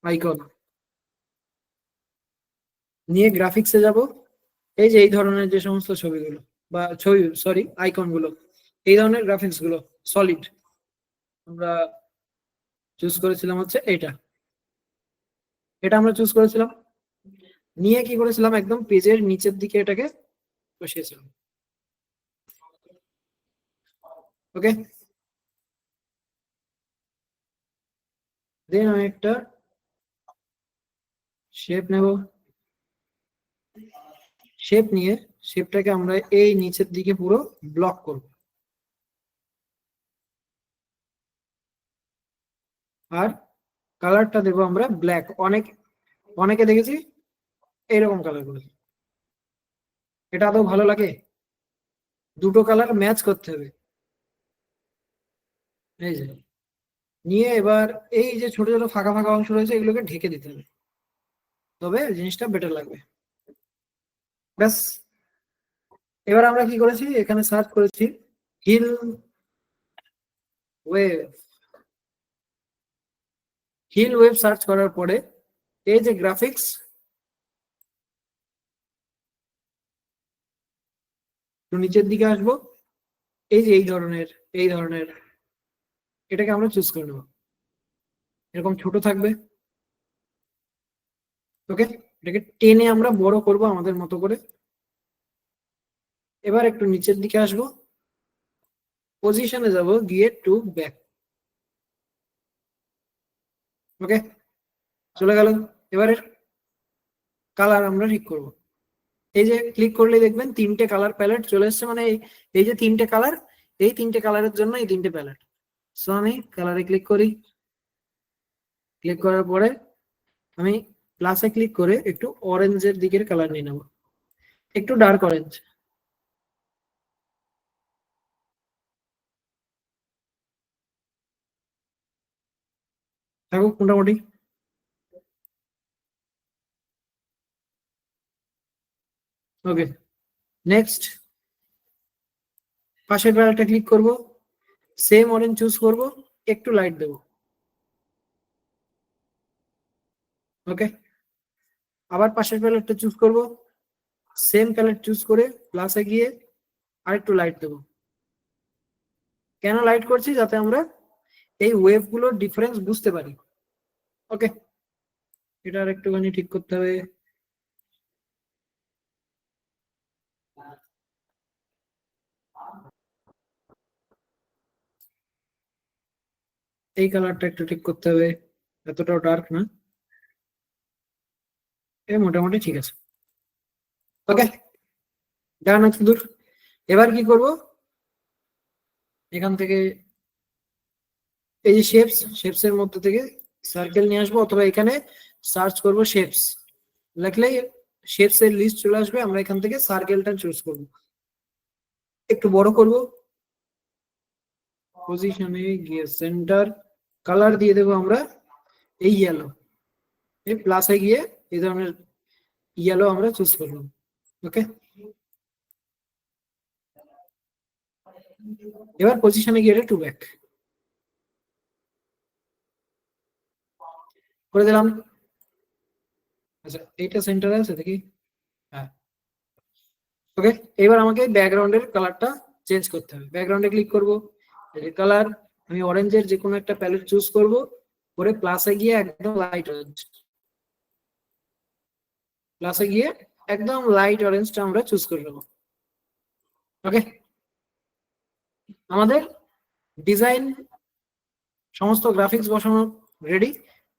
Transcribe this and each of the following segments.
Icon নিয়ে গ্রাফিক্সে যাব। এই যে এই ধরনের যে সমস্ত ছবিগুলো বা ছবি, সরি, আইকন গুলো, এই ধরনের গ্রাফিক্স গুলো সলিড আমরা চুজ করেছিলাম হচ্ছে এটা। এটা আমরা চুজ করেছিলাম, নিয়ে কি করেছিলাম একদম পেজের নিচের দিকে এটাকে বসিয়েছিলাম। ওকে, দেন আমি একটা শেপ নেব। শেপ নিয়ে শেপটাকে আমরা এই নিচের দিকে পুরো ব্লক করব। আর কালারটা দেবো আমরা ব্ল্যাক। অনেকে দেখেছি এইরকম কালার গুলো। এটা আদৌ ভালো লাগে? দুটো কালার ম্যাচ করতে হবে। এই যে নিয়ে এবার এই যে ছোট ছোট ফাঁকা ফাঁকা অংশ রয়েছে এগুলোকে ঢেকে দিতে হবে, তবে জিনিসটা বেটার লাগবে। ব্যাস। এবার আমরা কি করেছি, এখানে সার্চ করেছি hill wave. Hill wave search করার পরে এই যে গ্রাফিক্স, তো নিচের দিকে আসবো। এই যে এই ধরনের এটাকে আমরা চুজ করে নেবো। এরকম ছোট থাকবে। ওকে, এটাকে টেনে আমরা বড় করব আমাদের মতো করে। এবার একটু নিচের দিকে আসবো, পজিশনে যাব, গিয়ে টু ব্যাক। ওকে, চলে গেল। এবারে কালার আমরা ঠিক করব। এই যে ক্লিক করলে দেখবেন তিনটে কালার প্যালেট চলে এসছে, মানে এই যে তিনটে কালার, এই তিনটে কালারের জন্য এই তিনটে প্যালেট। সো আমি কালারে ক্লিক করি। ক্লিক করার পরে আমি প্লাসে ক্লিক করে একটু অরেঞ্জের দিকের কালার নিয়ে নেব, একটু ডার্ক অরেঞ্জ। থাকুক মোটামুটি। ওকে, নেক্সট পাশের প্যালেটটা ক্লিক করব, সেম অরেঞ্জ চুজ করব, একটু লাইট দেব। ওকে, আবার পাশের প্যালেটটা চুজ করব, সেম প্যালেট চুজ করে প্লাসে গিয়ে আর একটু লাইট দেব। কেন লাইট করছি? যাতে আমরা এই ওয়েভ গুলোর ডিফারেন্স বুঝতে পারি। ওকে, এটা আর একটুখানি ঠিক করতে হবে। এই কালারটা একটু ঠিক করতে হবে, এতটাও ডার্ক না। এ মোটামুটি ঠিক আছে। ওকে, ডান আছে দূর। এবার কি করব, এখান থেকে এই যে শেপস এর মধ্যে থেকে সার্কেল নিয়ে আসবো, অথবা এখানে সার্চ করব শেপস লিখলেই শেপস এর লিস্ট চলে আসবে। আমরা এখান থেকে সার্কেলটা চুজ করব, একটু বড় করব, পজিশনে গিয়ে সেন্টার, কালার দিয়ে দেবো আমরা এই ইয়েলো। এই প্লাসে গিয়ে এই ধরনের ইয়েলো আমরা চুজ করলাম। ওকে, এবার পজিশনে গিয়ে এটা টু ব্যাক করে দিলাম। আচ্ছা, এইটা সেন্টারে আছে দেখি। হ্যাঁ, ওকে। এবার আমাকে ব্যাকগ্রাউন্ডের কালারটা চেঞ্জ করতে হবে। ব্যাকগ্রাউন্ডে ক্লিক করব, কালার আমি অরেঞ্জের যে কোনো একটা প্যালেট চুজ করব, করে প্লাসে গিয়ে একদম লাইট অরেঞ্জ, প্লাসে গিয়ে একদম লাইট অরেঞ্জটা আমরা চুজ করে নেব। ওকে, আমাদের ডিজাইন সমস্ত গ্রাফিক্স বসানো রেডি।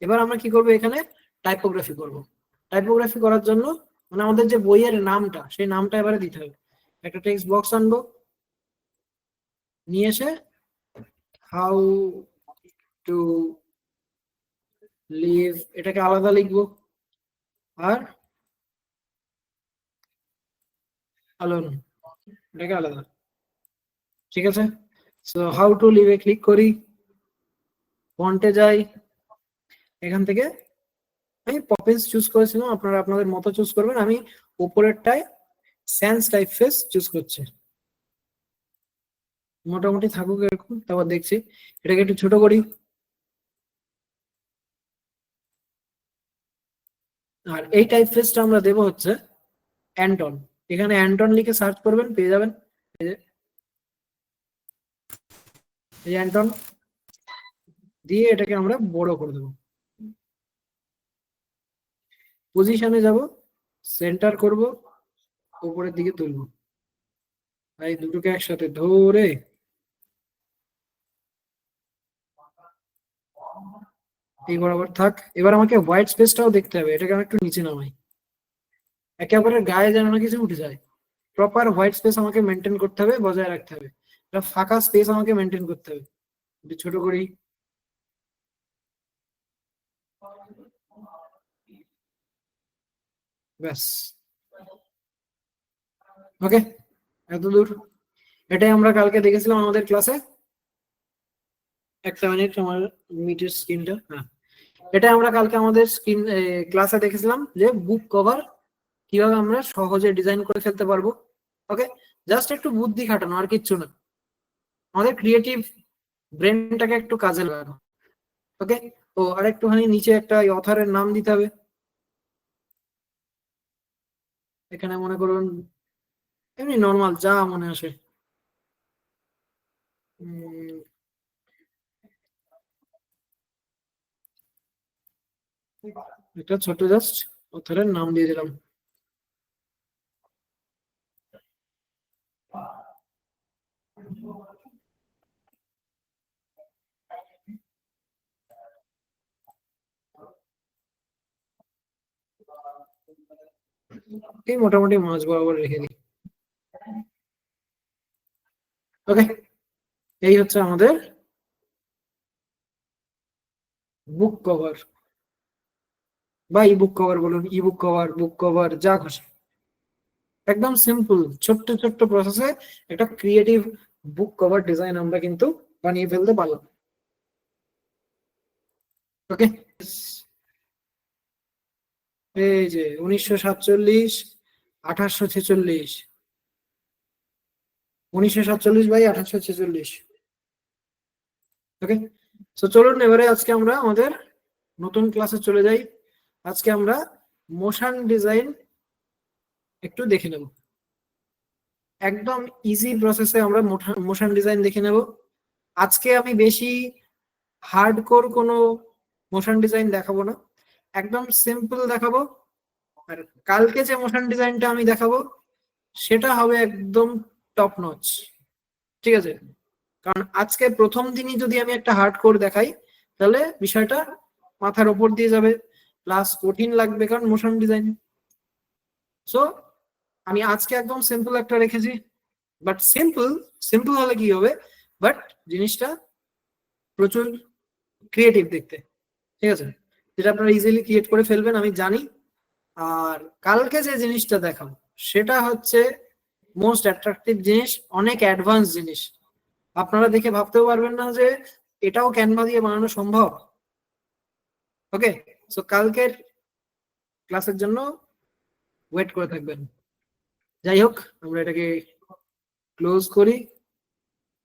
এবার আমরা কি করব, এখানে টাইপোগ্রাফি করব। টাইপোগ্রাফি করার জন্য মানে আমাদের যে বইয়ের নামটা, সেই নামটা এবারে দিতে হবে। একটা টেক্সট বক্স আনবো, নিয়ে এসে হাউ টু লিভ এটাকে আলাদা লিখবো, আর অ্যালোন এটাকে আলাদা। ঠিক আছে, so how to leave a click করি, ফন্টে যাই, এখান থেকে আমি পপিন্স চুজ করেছিলাম, আপনারা আপনাদের মতো চুজ করবেন। আমি উপরেরটায় স্যান্স টাইপফেস চুজ করছি। মোটামুটি থাকুক এরকম, তারপর দেখছি এটাকে একটু ছোট করি। আর এই টাইপ ফেসটা আমরা দেবো হচ্ছে অ্যান্টন। এখানে অ্যান্টন লিখে সার্চ করবেন, পেয়ে যাবেন। এই অ্যান্টন দিয়ে এটাকে আমরা বড় করে দেবো। পজিশনে যাব, সেন্টার করব, উপরের দিকে তুলবো। এই দুটোকে একসাথে ধরে এই বরাবর থাক। এবার আমাকে হোয়াইট স্পেসটাও দেখতে হবে, এটাকে আমি একটু নিচে নামাই, একেবারে গায়ে যেন না কিছু উঠে যায়। প্রপার হোয়াইট স্পেস আমাকে মেনটেন করতে হবে, বজায় রাখতে হবে। ফাঁকা স্পেস আমাকে মেনটেন করতে হবে। একটু ছোট করি, ব্যাস। ওকে, এত দূর। এটাই আমরা কালকে দেখেছিলাম আমাদের ক্লাসে। একটা মিনিট, আমার মিটের স্ক্রিনটা, হ্যাঁ, এটা আমরা কালকে আমাদের স্ক্রিন ক্লাসে দেখেছিলাম যে বুক কভার কিভাবে আমরা সহজে ডিজাইন করে ফেলতে পারবো। ওকে, জাস্ট একটু বুদ্ধি খাটানো, আর কিচ্ছু না, আমাদের ক্রিয়েটিভ ব্রেনটাকে একটু কাজে লাগানো। ওকে, তো আর একটুখানি নিচে একটা অথারের নাম দিতে হবে। এখানে মনে করুন এমনি নর্মাল যা মনে আসে, একটা ছোট জাস্ট অথারের নাম দিয়ে দিলাম। এই মোটামুটি মাঝ বরাবর রেখে দিই। ওকে, এই হচ্ছে আমাদের বুক কভার, বা ই বুক কভার বলুন, ই বুক কভার, বুক কভার, যা খুশি। একদম সিম্পল ছোট্ট ছোট্ট প্রসেসে একটা ক্রিয়েটিভ বুক কভার ডিজাইন আমরা কিন্তু বানিয়ে ফেলতে পারলাম। ওকে, এই যে 1947 1846, 1947 বাই 1846। ওকে, তো চলুন এবারে আজকে আমরা আমাদের নতুন ক্লাসে চলে যাই। আজকে আমরা মোশন ডিজাইন একটু দেখে নেব। একদম ইজি প্রসেসে আমরা মোশন ডিজাইন দেখে নেব। আজকে আমি বেশি হার্ডকোর কোনো মোশন ডিজাইন দেখাবো না, একদম সিম্পল দেখাবো। আর কালকে যে মোশন ডিজাইনটা আমি দেখাবো সেটা হবে একদম টপ নচ। ঠিক আছে, কারণ আজকে প্রথম দিনই যদি আমি একটা হার্ডকোর দেখাই তাহলে বিষয়টা মাথার উপর দিয়ে যাবে, প্লাস কঠিন লাগবে, কারণ মোশন ডিজাইন। সো আমি আজকে একদম সিম্পল একটা রেখেছি, বাট সিম্পল সিম্পল হলে কি হবে, বাট জিনিসটা প্রচুর ক্রিয়েটিভ দেখতে। ঠিক আছে, যেটা আপনারা ইজিলি ক্রিয়েট করে ফেলবেন আমি জানি। আর কালকে যে জিনিসটা দেখাবো সেটা হচ্ছে মোস্ট অ্যাট্রাকটিভ জিনিস, অনেক অ্যাডভান্স জিনিস। আপনারা দেখে ভাবতেও পারবেন না যে এটাও ক্যানভা দিয়ে বানানো সম্ভব। ওকে, সো কালকের ক্লাসের জন্য ওয়েট করে থাকবেন। যাই হোক, আমরা এটাকে ক্লোজ করি।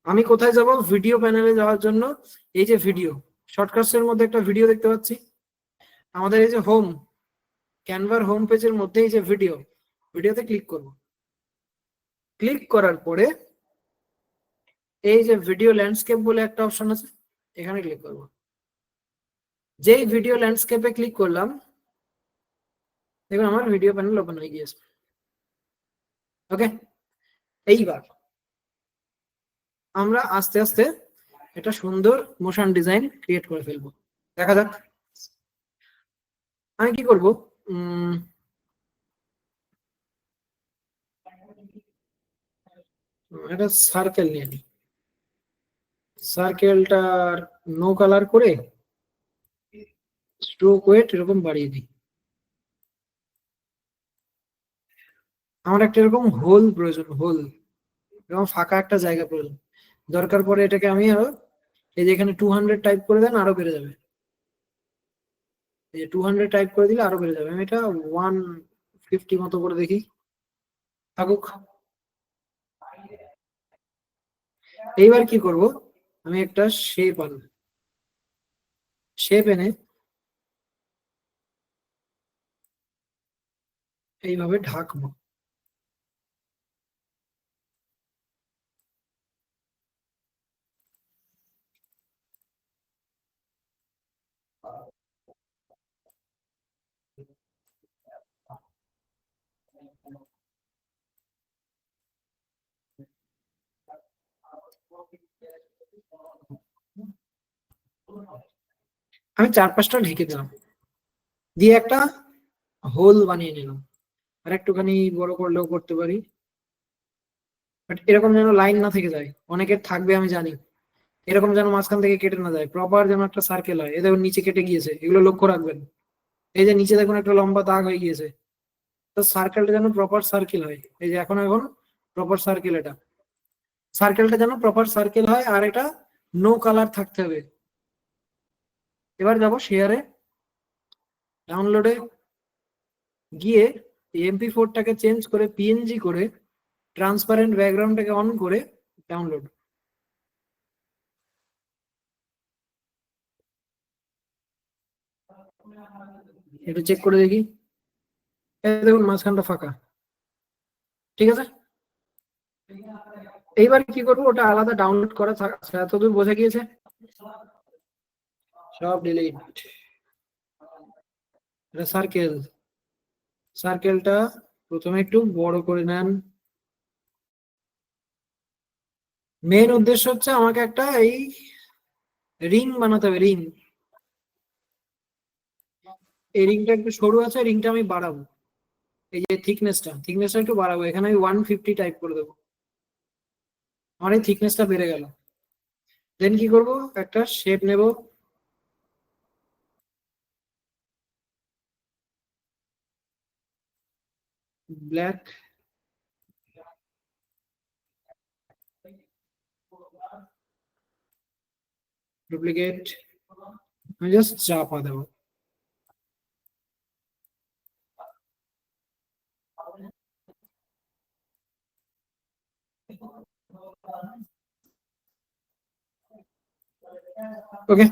আমি কোথায় যাব? ভিডিও প্যানেলে যাওয়ার জন্য এই যে ভিডিও শর্টকাটস এর মধ্যে একটা ভিডিও দেখতে পাচ্ছি। আমাদের এই যে হোম, ক্যানভার হোম পেজের মধ্যে এই যে ভিডিও, ভিডিওতে ক্লিক করব। ক্লিক করার পরে এই যে ভিডিও ল্যান্ডস্কেপ বলে একটা অপশন আছে, এখানে ক্লিক করব। যেই ভিডিও ল্যান্ডস্কেপে ক্লিক করলাম, দেখুন আমার ভিডিও প্যানেল ওপেন হয়ে গিয়েছে। ওকে, এইবার আমরা আস্তে আস্তে একটা সুন্দর মোশন ডিজাইন ক্রিয়েট করে ফেলবো। দেখা যাক আমি কি করব। একটা সার্কেল নিয়ে নিই, সার্কেলটার নো কালার করে স্ট্রোক ওয়েট এরকম বাড়িয়ে দিই। আমার একটা এরকম হোল প্রয়োজন, হোল এরকম ফাঁকা একটা জায়গা প্রয়োজন। দরকার পড়ে এটাকে আমি আরো, এই যে এখানে 200 টাইপ করে দেন, আরো বেড়ে যাবে। এই যে 200 টাইপ করে দিলে আরো বেড়ে যাবে। আমি এটা 150 মতো করে দেখি, থাকুক। এইবার কি করব, আমি একটা শেপ আনবো, শেপ এনে এইভাবে ঢাকবো। আমি 4-5টা ঢেকে দিলাম, দিয়ে একটা হোল বানিয়ে নিলাম। আর একটুখানি বড় করলেও করতে পারি, বাট এরকম যেন লাইন না থেকে যায়, অনেকের থাকবে আমি জানি, এরকম যেন মাঝখান থেকে কেটে না যায়, প্রপার যেন একটা সার্কেল হয়। এ দেখুন নিচে কেটে গিয়েছে, এগুলো লক্ষ্য রাখবেন। এই যে নিচে দেখুন একটা লম্বা দাগ হয়ে গিয়েছে, তো সার্কেলটা যেন প্রপার সার্কেল হয়। এই যে এখন এখন প্রপার সার্কেল, এটা সার্কেলটা যেন প্রপার সার্কেল হয়, আর এটা নো কালার থাকতে হবে। এবার যাব শেয়ারে, ডাউনলোডে গিয়ে MP4টাকে চেঞ্জ করে পিএনজি করে, ট্রান্সপারেন্ট ব্যাকগ্রাউন্ডটাকে অন করে ডাউনলোড। একটু চেক করে দেখি, এই দেখুন মাঝখানটা ফাঁকা, ঠিক আছে। এইবার কি করবো, ওটা আলাদা ডাউনলোড করা আছে, এতদূর বোঝা গিয়েছে, সব ডিলিট। এটা সার্কেল, সার্কেলটা প্রথমে একটু বড় করে নেন। মেন উদ্দেশ্য হচ্ছে আমাকে একটা এই রিং বানাতে হবে, রিং। এই রিংটা একটু সরু আছে, রিংটা আমি বাড়াবো। এই যে থিকনেসটা একটু বাড়াবো, এখানে আমি 150 টাইপ করে দেবো, আমার এই থিকনেসটা বেড়ে গেল। দেন কি করব, একটা শেপ নেব, ব্ল্যাক, ডুপ্লিকেট, আমি জাস্ট চাপা দেবো। ওকে,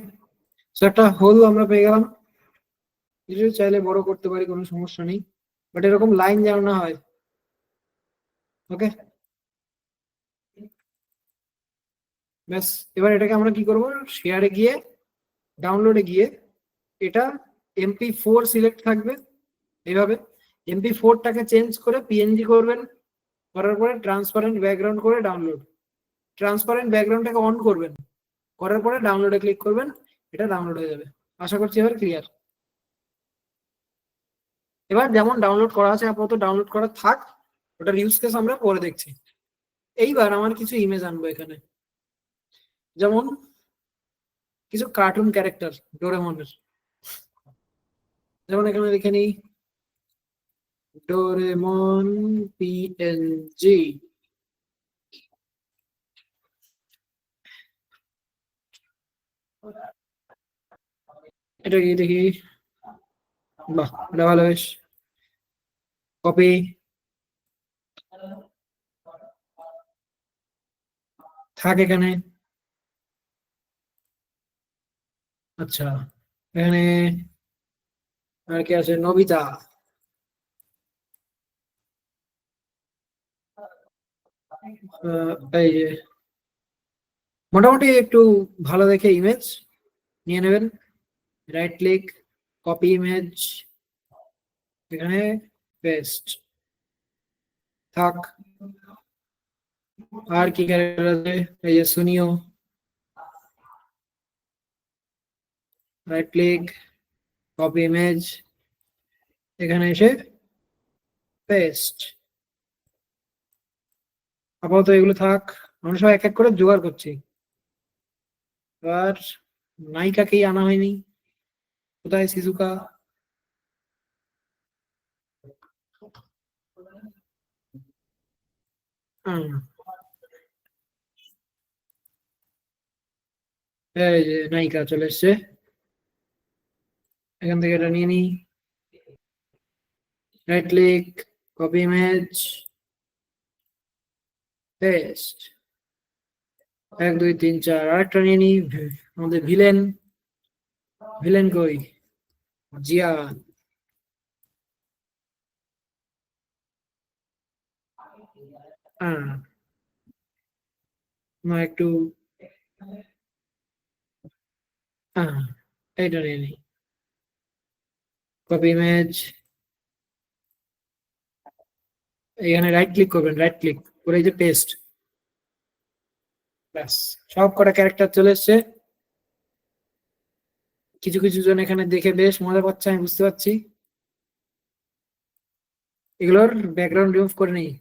সো একটা হোল আমরা পেয়ে গেলাম। কিছু চাইলে বড় করতে পারি, কোনো সমস্যা নেই, বাট এরকম লাইন যেন না হয়। ওকে, ব্যাস। এবার এটাকে আমরা কি করব, শেয়ারে গিয়ে, ডাউনলোডে গিয়ে, এটা MP4 সিলেক্ট থাকবে এইভাবে, MP4টাকে চেঞ্জ করে পিএনজি করবেন, করার পরে ট্রান্সপারেন্ট ব্যাকগ্রাউন্ড করে ডাউনলোড, ট্রান্সপারেন্ট ব্যাকগ্রাউন্ডটাকে অন করবেন, করার পরে ডাউনলোডে ক্লিক করবেন, এটা ডাউনলোড হয়ে যাবে। আশা করছি এবার ক্লিয়ার। এবার যেমন ডাউনলোড করা আছে আপাতত ডাউনলোড করা থাক, ওটার ইউজ কেস আমরা পরে দেখছি। এইবার আমার কিছু ইমেজ আনবো এখানে, যেমন কিছু কার্টুন ক্যারেক্টার ডোরেমনের, যেমন এখানে লিখে নিই ডোরেমন পিএনজি। এটা কি দেখি, বাহ এটা ভালো, বেশ। কপি, থাক এখানে। আচ্ছা, এখানে আর কি আছে, নবিতা। এই যে মোটামুটি একটু ভালো দেখে ইমেজ নিয়ে নেবেন, রাইট ক্লিক, কপি ইমেজ, এখানে পেস্ট, থাক। আর কি ক্যারেক্টার আছে, এই যে Suneo, right click, copy image, এখানে এসে পেস্ট। আপাতত এগুলো থাক, আমরা সব এক এক করে জোগাড় করছি। এবার নায়িকাকেই আনা হয়নি, কোথায় শিজুকা? হুম, এই যে নায়িকা চলে এসছে, এখান থেকে এটা নিয়ে নিই, right click, copy image, paste, 1 2 3 4। আরেকটা নিয়ে নিই, আমাদের ভিলেন, ভিলেন কই, জিয়ান, না একটু হ্যাঁ, এইটা নিয়ে নিই। কপি ইমেজ, এখানে রাইট ক্লিক করবেন, রাইট ক্লিক করে এই যে পেস্ট, ব্যাস সব কটা ক্যারেক্টার চলে এসছে। কিছু কিছু জন এখানে দেখে বেশ মজা পাচ্ছে, আমি বুঝতে পারছি। এগুলোর ব্যাকগ্রাউন্ড রিমুভ করে নিই।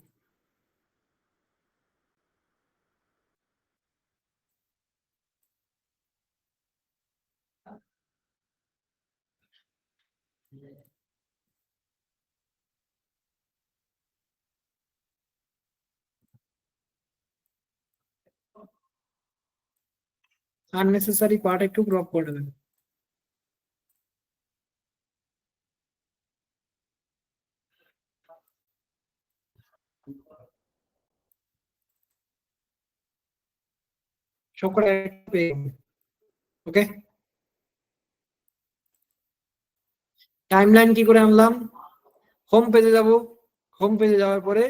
আননেসেসারি পার্ট একটু ক্রপ করে দেবেন। সব কটা ওকে। টাইমলাইন কি করে আনলাম? হোম পেজে যাব, হোম পেজে যাওয়ার পরে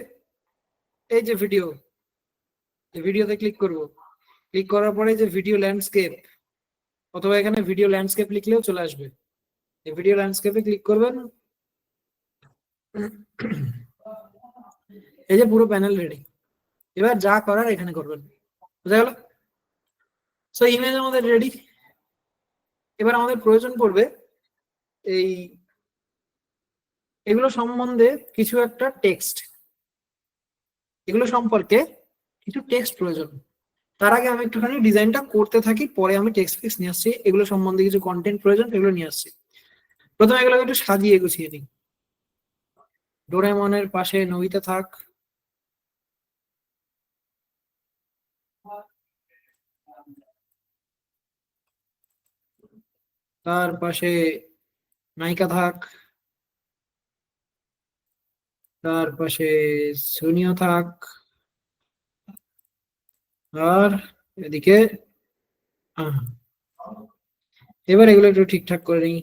এই যে ভিডিও, এই ভিডিওতে ক্লিক করব। ক্লিক করার পরে যে ভিডিও ল্যান্ডস্কেপ, অথবা এখানে ভিডিও ল্যান্ডস্কেপ লিখলেও চলে আসবে। এই ভিডিও ল্যান্ডস্কেপে ক্লিক করবেন। এই যে পুরো প্যানেল রেডি, এবার যা করার এখানে করবেন, বুঝা গেল? সো ইমেজ আমাদের রেডি। এবার আমাদের প্রয়োজন পড়বে এই এগুলো সম্বন্ধে কিছু একটা টেক্সট, এগুলো সম্পর্কে কিছু টেক্সট প্রয়োজন। তার আগে আমি একটুখানি ডিজাইনটা করতে থাকি, পরে আমি টেক্সট ফিক্স নিয়ে আসছি। এগুলো সম্বন্ধে কিছু কন্টেন্ট প্রয়োজন, এগুলো নিয়ে আসছি। প্রথমে এগুলো একটু সাজিয়ে গুছিয়ে নিই। ডোরেমনের পাশে নবিতা থাক, তার পাশে নায়িকা থাক, তার পাশে সোনিয়া থাক, আর এদিকে আহ, এবার এগুলো একটু ঠিকঠাক করে নিই।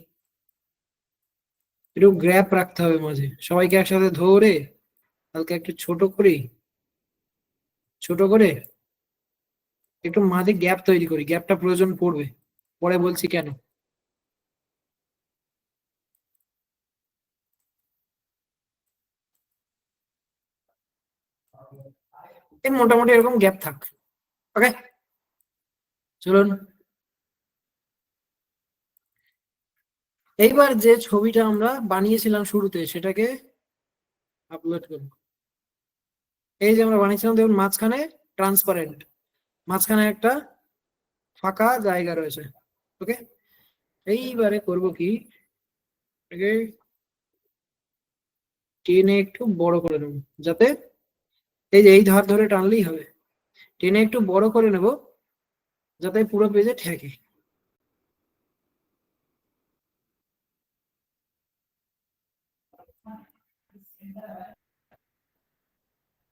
একটু গ্যাপ রাখতে হবে মাঝে, সবাইকে একসাথে ধরে হালকা একটু ছোট করি, ছোট করে একটু মাঝে গ্যাপ তৈরি করি। গ্যাপটা প্রয়োজন পড়বে, পরে বলছি কেন। এই মোটামুটি এরকম গ্যাপ থাক। ওকে, চলুন এইবার যে ছবিটা আমরা বানিয়েছিলাম শুরুতে সেটাকে আপলোড করব। এই যে আমরা বানিয়েছিলাম, দেখুন মাঝখানে ট্রান্সপারেন্ট, মাঝখানে একটা ফাঁকা জায়গা রয়েছে। ওকে, এইবারে করব কি, এটাকে টেনে একটু বড় করে নেব, যাতে এই যে এই ধার ধরে টানলেই হবে। টেনে একটু বড় করে নেব যাতে পুরো পেজে ঠেকে।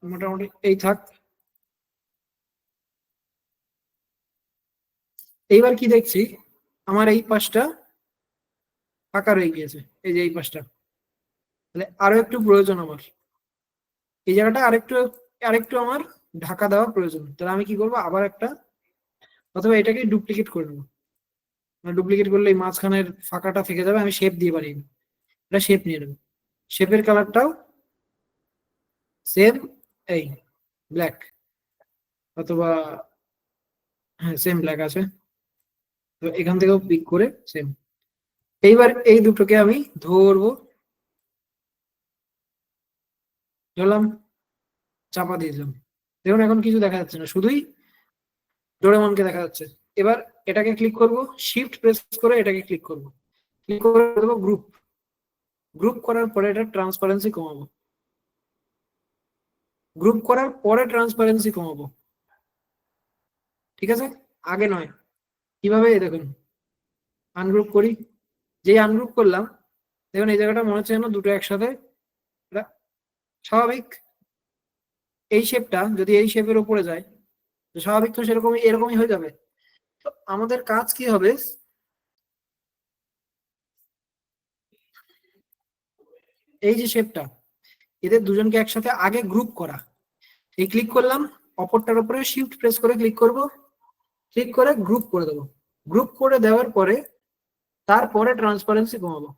মোটামুটি এই থাক। এইবার কি দেখছি, আমার এই পাশটা ফাঁকা রয়ে গিয়েছে, এই যে এই পাশটা। তাহলে আরো একটু প্রয়োজন আমার, এই জায়গাটা আরেকটু আরেকটু আমার ঢাকা দেওয়া প্রয়োজন। তাহলে আমি কি করবো, আবার একটা, অথবা এটাকে ডুপ্লিকেট করে নেবো। ডুপ্লিকেট করলে এই মাঝখানের ফাঁকাটা থেকে যাবে, আমি শেপ দিয়ে বানিয়ে নেবো। এটা শেপ নিয়ে নেবো, শেপের কালারটাও সেম, এই ব্ল্যাক, অথবা হ্যাঁ সেম ব্ল্যাক আছে। তো এখান থেকেও পিক করে সেম। এইবার এই দুটোকে আমি ধরবো, ধরলাম, চাপা দিয়ে দিলাম। দেখুন এখন কিছু দেখা যাচ্ছে না, শুধুই ডোরেমনকে দেখা যাচ্ছে। এবার এটাকে ক্লিক করব, শিফট প্রেস করে এটাকে ক্লিক করব, ক্লিক করে দেবো গ্রুপ। গ্রুপ করার পরে এটা ট্রান্সপারেন্সি কমাবো, গ্রুপ করার পরে ট্রান্সপারেন্সি কমাবো। ঠিক আছে, আগে নয়। কিভাবে, এই দেখুন আনগ্রুপ করি, যেই আনগ্রুপ করলাম দেখুন এই জায়গাটা মনে হচ্ছে যেন দুটো একসাথে। এটা স্বাভাবিক, এই শেপটা যদি এই শেপের উপরে যায় তো স্বাভাবিক তো সেরকমই এরকমই হয়ে যাবে। তো আমাদের কাজ কি হবে, এই যে শেপটা, এদের দুজনকে একসাথে আগে গ্রুপ করা। এই ক্লিক করলাম, অপরটার উপরে শিফট প্রেস করে ক্লিক করব, ক্লিক করে গ্রুপ করে দেবো। গ্রুপ করে দেওয়ার পরে তারপরে ট্রান্সপারেন্সি কমাবো।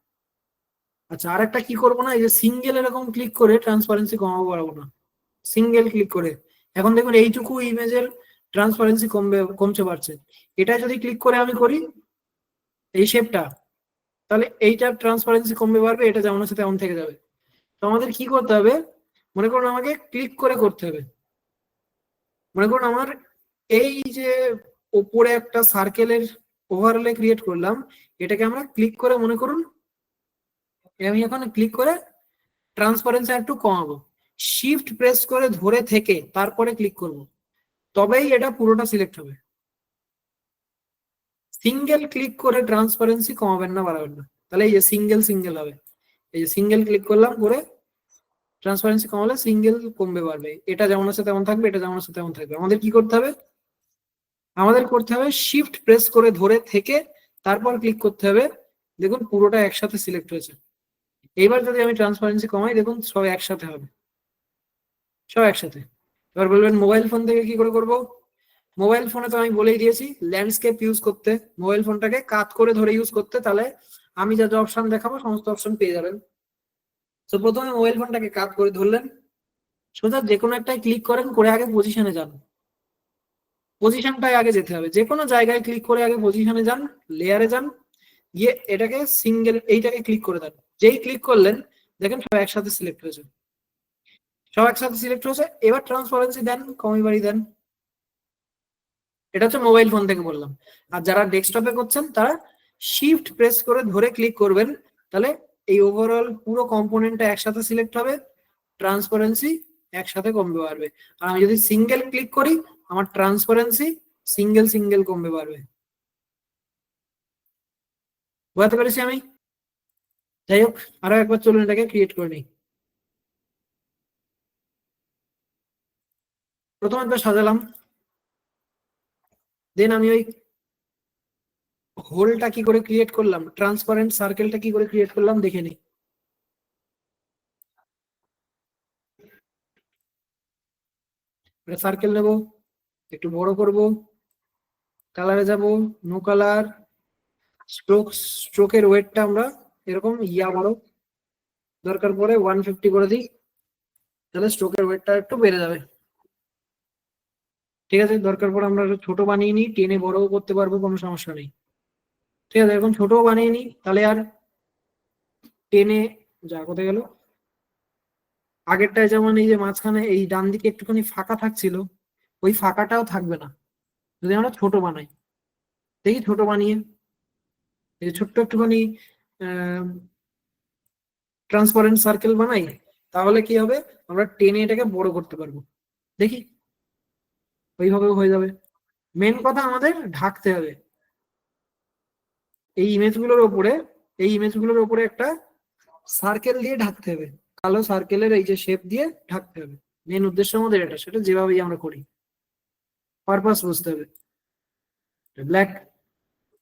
আচ্ছা, আর একটা কি করবো না, এই যে সিঙ্গেল এরকম ক্লিক করে ট্রান্সপারেন্সি কমাবো পারবো না, সিঙ্গেল ক্লিক করে। এখন দেখুন এইটুকু ইমেজের ট্রান্সপারেন্সি কমছে বাড়ছে। এটা যদি ক্লিক করে আমি করি এই শেপটা, তাহলে এইটার ট্রান্সপারেন্সি কমবে বাড়বে, এটা যেমন আছে তেমন থেকে যাবে। তো আমাদের কি করতে হবে, মনে করুন আমাকে ক্লিক করে করতে হবে। মনে করুন আমার এই যে ওপরে একটা সার্কেলের ওভারলে ক্রিয়েট করলাম, এটাকে আমরা ক্লিক করে, মনে করুন আমি এখন ক্লিক করে ট্রান্সপারেন্সি একটু কমাবো, শিফট প্রেস করে ধরে থেকে তারপরে ক্লিক করব, তবেই এটা পুরোটা সিলেক্ট হবে। সিঙ্গেল ক্লিক করে ট্রান্সপারেন্সি কমাবেন না, বাড়াবেন না, তাহলে এই যে সিঙ্গেল সিঙ্গেল হবে। এই যে সিঙ্গেল ক্লিক করলাম করে ট্রান্সপারেন্সি কমালে সিঙ্গেল কমবে বাড়বে, এটা যেমন আছে তেমন থাকবে, এটা যেমন আছে তেমন থাকবে। আমাদের কি করতে হবে, আমাদের করতে হবে শিফট প্রেস করে ধরে থেকে তারপর ক্লিক করতে হবে। দেখুন পুরোটা একসাথে সিলেক্ট হয়েছে। এইবার যদি আমি ট্রান্সপারেন্সি কমাই, দেখুন সব একসাথে হবে, সব একসাথে। এবার বলবেন মোবাইল ফোন থেকে কি করে করবো। মোবাইল ফোনে তো আমি বলেই দিয়েছি ল্যান্ডস্কেপ ইউজ করতে, মোবাইল ফোনটাকে কাত করে ধরে ইউজ করতে, তাহলে আমি যা যা অপশন দেখাবো সমস্ত অপশন পেয়ে যাবেন। তো প্রথমে মোবাইল ফোনটাকে কাত করে ধরলেন, সোজা যে কোনো একটাই ক্লিক করেন, করে আগে পজিশনে যান, পজিশনটাই আগে যেতে হবে, যে কোনো জায়গায় ক্লিক করে আগে পজিশনে যান, লেয়ারে যান, গিয়ে এটাকে সিঙ্গেল এইটাকে ক্লিক করে দেন। যেই ক্লিক করলেন দেখেন সব একসাথে সিলেক্ট হয়েছে, সব একসাথে সিলেক্ট হয়েছে। এবার ট্রান্সপারেন্সি দেন, কমি বাড়ি দেন। এটা হচ্ছে মোবাইল ফোন থেকে বললাম। আর যারা ডেস্কটপে করছেন তারা শিফট প্রেস করে ধরে ক্লিক করবেন, তাহলে এই ওভারঅল পুরো কম্পোনেন্টটা একসাথে সিলেক্ট হবে, ট্রান্সপারেন্সি একসাথে কমবে বাড়বে। আর আমি যদি সিঙ্গেল ক্লিক করি আমার ট্রান্সপারেন্সি সিঙ্গেল সিঙ্গেল কমবে বাড়বে। বুঝতে পেরেছি আমি? যাই হোক, আরো একবার চলুন এটাকে ক্রিয়েট করে নিই। প্রথমে একবার সাজালাম, দেন আমি ওই হোলটা কি করে ক্রিয়েট করলাম, ট্রান্সপারেন্ট সার্কেলটা কি করে ক্রিয়েট করলাম দেখে নিই। সার্কেল নেব, একটু বড় করব, কালারে যাব, নো কালার, স্ট্রোকের ওয়েটটা আমরা এরকম বড়, দরকার পড়ে 150 করে দিই, তাহলে স্ট্রোকের ওয়েটটা একটু বেড়ে যাবে। ঠিক আছে, দরকার পড়ে আমরা ছোট বানিয়ে নিই, টেনে বড়ও করতে পারবো, কোনো সমস্যা নেই। ঠিক আছে, এখন ছোটও বানিয়ে নিই, তাহলে আর টেনে যা কোথায় গেল, আগেরটায় যেমন এই যে মাঝখানে এই ডান দিকে একটুখানি ফাঁকা থাকছিল, ওই ফাঁকাটাও থাকবে না যদি আমরা ছোট বানাই। দেখি ছোট বানিয়ে এই যে ছোট্ট একটুখানি ট্রান্সপারেন্ট সার্কেল বানাই, তাহলে কি হবে, আমরা টেনে এটাকে বড় করতে পারবো। দেখি, ওইভাবেও হয়ে যাবে। মেন কথা আমাদের ঢাকতে হবে এই ইমেজগুলোর ওপরে, এই ইমেজগুলোর ওপরে একটা সার্কেল দিয়ে ঢাকতে হবে, কালো সার্কেলের এই যে শেপ দিয়ে ঢাকতে হবে। মেন উদ্দেশ্য আমাদের এটা, সেটা যেভাবেই আমরা করি পারপাস বুঝতে হবে। ব্ল্যাক,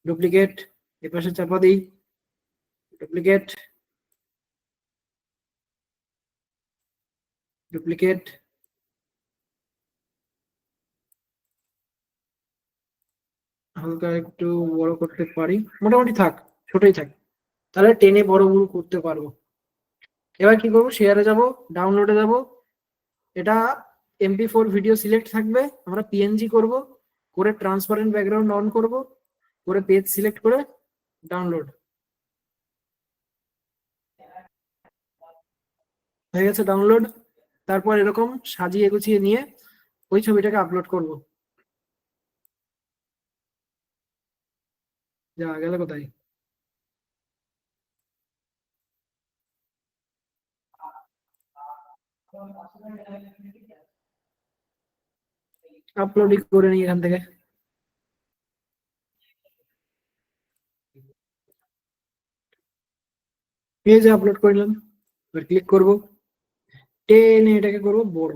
ডুপ্লিকেট, এপাশে চাপা দিই, ডুপ্লিকেট, ডুপ্লিকেট, হালকা একটু বড় করতে পারি, মোটামুটি থাক, ছোটই থাক, তাহলে টেনে বড় বড় করতে পারবো। এবার কি করবো, শেয়ারে যাব, ডাউনলোডে যাব, এটা MP4 ভিডিও সিলেক্ট থাকবে, আমরা PNG করব, করে ট্রান্সপারেন্ট ব্যাকগ্রাউন্ড অন করব, করে পেজ সিলেক্ট করে ডাউনলোড হয়ে গেছে, ডাউনলোড। তারপর এরকম সাজিয়ে গুছিয়ে নিয়ে ওই ছবিটাকে আপলোড করব। যা গেল কোথায়, আপলোড করে নিই এখান থেকে। পেজে আপলোড করলাম, এবার ক্লিক করব, টেনে এটাকে করব বড়।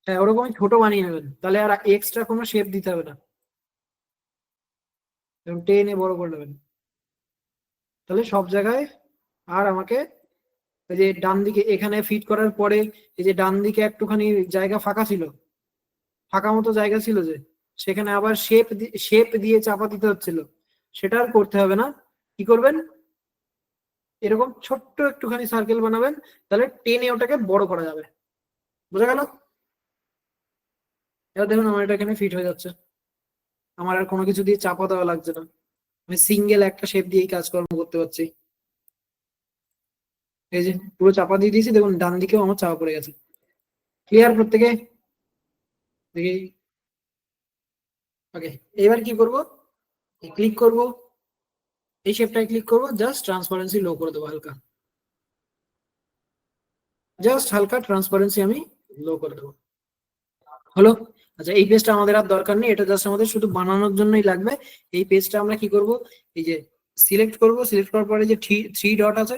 হ্যাঁ, ওরকম ছোট বানিয়ে নেবেন, তাহলে আর এক্সট্রা কোনো শেপ দিতে হবে না, টেনে বড় করে নেবেন, তাহলে সব জায়গায় আর আমাকে এই যে ডান দিকে এখানে ফিট করার পরে এই যে ডান দিকে একটুখানি জায়গা ফাঁকা ছিল, ফাঁকা মতো জায়গা ছিল যে, সেখানে আবার শেপ দিয়ে চাপা দিতে হচ্ছিল, সেটা আর করতে হবে না। কি করবেন, এরকম ছোট্ট একটুখানি সার্কেল বানাবেন, তাহলে টেনে ওটাকে বড় করা যাবে। বোঝা গেল? এবার দেখুন আমার এটা এখানে ফিট হয়ে যাচ্ছে, আমার আর কোনো কিছু দিয়ে চাপা দেওয়া লাগছে না, আমি সিঙ্গেল একটা শেপ দিয়েই কাজকর্ম করতে পারছি। এই যে পুরো চাপা দিয়ে দিয়েছি, দেখুন ডান দিকেও আমার চাপা পড়ে গেছে। ক্লিয়ার প্রত্যেকে? দেখি। ওকে, এবার কি করব, ক্লিক করব, এই শেপটায় ক্লিক করব, জাস্ট ট্রান্সপারেন্সি লো করে দেবো হালকা, জাস্ট হালকা ট্রান্সপারেন্সি আমি লো করে দেবো। হলো? আচ্ছা, এই পেজটা আমাদের আর দরকার নেই, এটা জাস্ট আমাদের শুধু বানানোর জন্যই লাগবে। এই পেজটা আমরা কি করব, এই যে সিলেক্ট করব, সিলেক্ট করার পরে যে থ্রি ডট আছে,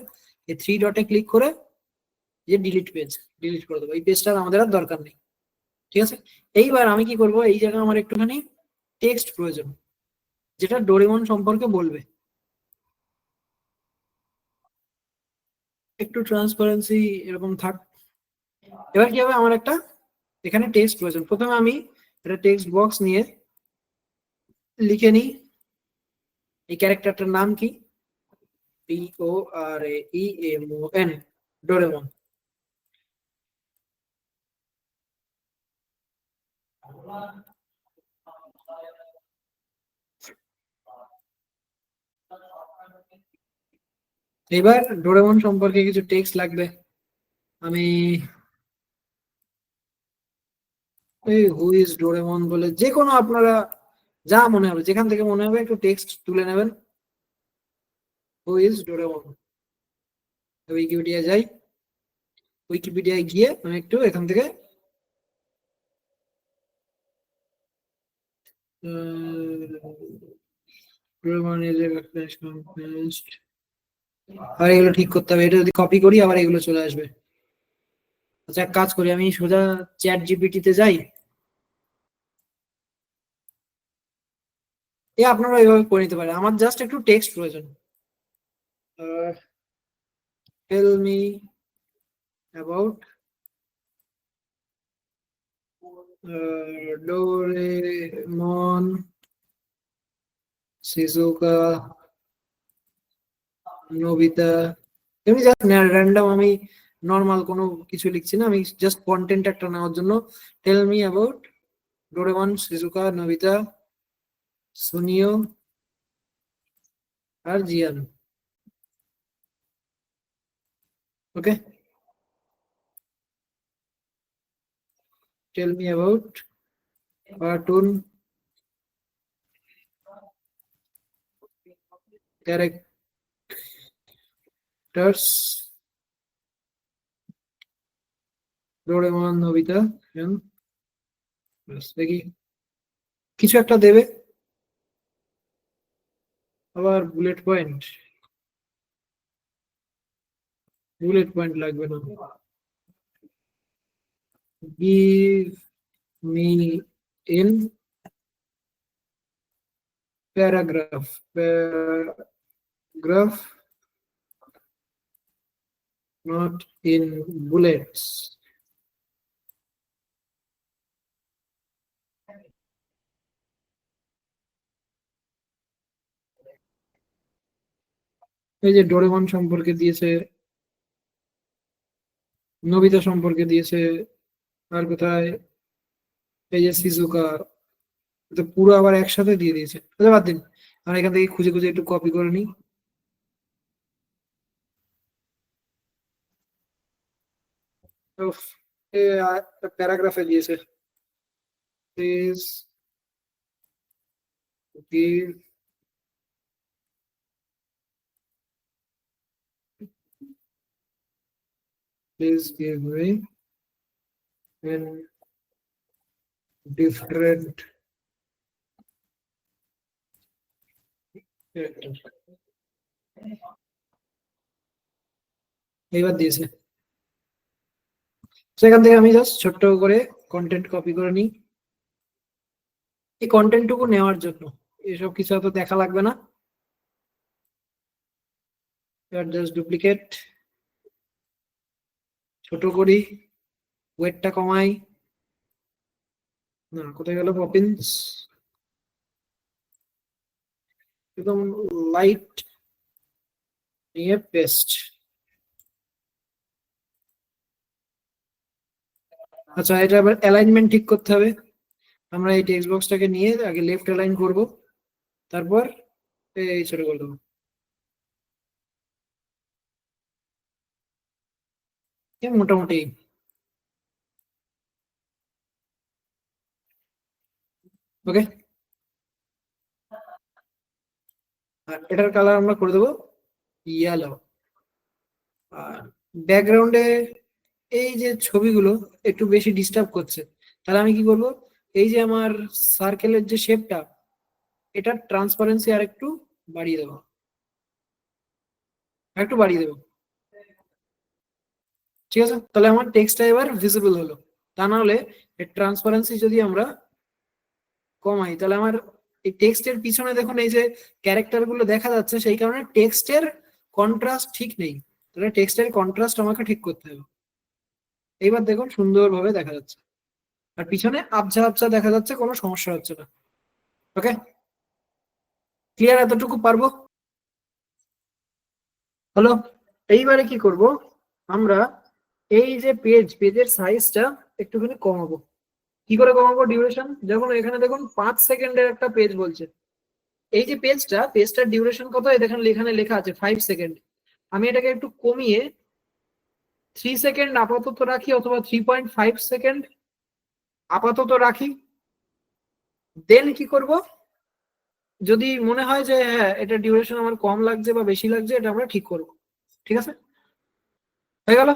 এই থ্রি ডটে ক্লিক করে যে ডিলিট পেজ, ডিলিট করে দেবো। এই পেজটা আমাদের আর দরকার নেই। ঠিক আছে, এইবার আমি কি করব, এই জায়গায় আমার একটুখানি টেক্সট প্রয়োজন, যেটা ডোরেমন সম্পর্কে বলবে। একটু ট্রান্সপারেন্সি এরকম থাক। এবার কি হবে, আমার একটা এখানে টেক্সট প্রয়োজন। প্রথমে আমি একটা টেক্সট বক্স নিয়ে লিখে নিই এই ক্যারেক্টারটার নাম কি, DORAEMON, ডোরেমন। এবার ডোরেমন সম্পর্কে কিছু টেক্সট লাগবে। আমি এই হু ইজ ডোরেমন বলে যে কোনো আপনারা যা মনে হবে, যেখান থেকে মনে হবে একটু টেক্সট তুলে নেবেন। হু ইজ ডোরেমন, উইকিপিডিয়া যাই, উইকিপিডিয়ায় গিয়ে আমি একটু এখান থেকে ডোরেমন ইজ এ আর এগুলো ঠিক করতে হবে, এটা যদি কপি করি আবার এগুলো চলে আসবে। আচ্ছা, এক কাজ করি, আমি সোজা চ্যাট জিপিটি তে যাই, এ আপনারা এইভাবে করে নিতে পারেন। আমার জাস্ট একটু টেক্সট প্রয়োজন। Tell me about Doraemon, Shizuka, Nobita. এমনি জাস্ট র্যান্ডম, আমি নর্মাল কোনো কিছু লিখছি না, আমি জাস্ট কন্টেন্ট একটা নেওয়ার জন্য tell me about Doraemon, Shizuka, Nobita, Suneo আর Gian. Okay, tell me about cartoon characters Doraemon, Nobita, দেখি কিছু একটা দেবে। আবার বুলেট পয়েন্ট, বুলেট পয়েন্ট লাগবে না। Give me in paragraph, paragraph not in bullets. এই যে ডোরেমন সম্পর্কে দিয়েছে, নোবিতা সম্পর্কে দিয়েছে, আর কোথায়, এই যে সিজুকা, তো পুরো আবার একসাথে দিয়ে দিয়েছে। আচ্ছা, বাদ দিন, আমরা এখান থেকে খুঁজে খুঁজে একটু কপি করে নিই। প্যারাগ্রাফে দিয়েছে, please give please give me in different character। এইবার দিয়েছে, সেখান থেকে আমি জাস্ট ছোট্ট করে কন্টেন্ট কপি করে নিই, এই কন্টেন্টটুকু নেওয়ার জন্য। এসব কিছু তো দেখা লাগবে না, এবার জাস্ট ডুপ্লিকেট, ছোট করি, ওয়েটটা কমাই, না কোথায় গেল পপিন্স, একদম লাইট নিয়ে পেস্ট। আচ্ছা, এটা আবার অ্যালাইনমেন্ট ঠিক করতে হবে। আমরা এই টেক্সট বক্সটাকে নিয়ে আগে লেফট অ্যালাইন করব, তারপর এই ছোট করে দেবো। মোটামুটি ওকে। আর এটার কালার আমরা করে দেবো ইয়েলো। আর ব্যাকগ্রাউন্ডে এই যে ছবিগুলো একটু বেশি ডিস্টার্ব করছে, তাহলে আমি কি করব, এই যে আমার সার্কেলের যে শেপটা, এটার ট্রান্সপারেন্সি আর একটু বাড়িয়ে দেবো, একটু বাড়িয়ে দেবো। ঠিক আছে, তাহলে আমার টেক্সটটা এবার ভিজিবল হলো। তা না হলে এর ট্রান্সপারেন্সি যদি আমরা কমাই, তাহলে আমার এই টেক্সটের পিছনে দেখুন এই যে ক্যারেক্টার গুলো দেখা যাচ্ছে, সেই কারণে টেক্সটের কন্ট্রাস্ট ঠিক নেই। তাহলে টেক্সটের কন্ট্রাস্ট আমাকে ঠিক করতে হবে। এইবার দেখুন সুন্দরভাবে দেখা যাচ্ছে, আর পিছনে আবছা আবছা দেখা যাচ্ছে, কোনো সমস্যা হচ্ছে না। ওকে, ক্লিয়ার? এতটুকু পারবো? হলো। এইবারে কি করব, আমরা এই যে পেজের সাইজটা একটুখানি কমাবো। কি করে কমাবো? ডিউরেশন, যখন এখানে দেখুন 5 সেকেন্ডের একটা পেজ বলছে, এই যে পেজটার ডিউরেশন কত, দেখেন এখানে লেখা আছে 5 সেকেন্ড। আমি এটাকে একটু কমিয়ে 3 সেকেন্ড আপাতত রাখি, অথবা 3.5 সেকেন্ড আপাতত রাখি। দেন কি করব, যদি মনে হয় যে হ্যাঁ এটা ডিউরেশন আমার কম লাগছে বা বেশি লাগছে, এটা আমরা ঠিক করব। ঠিক আছে, হয়ে গেল।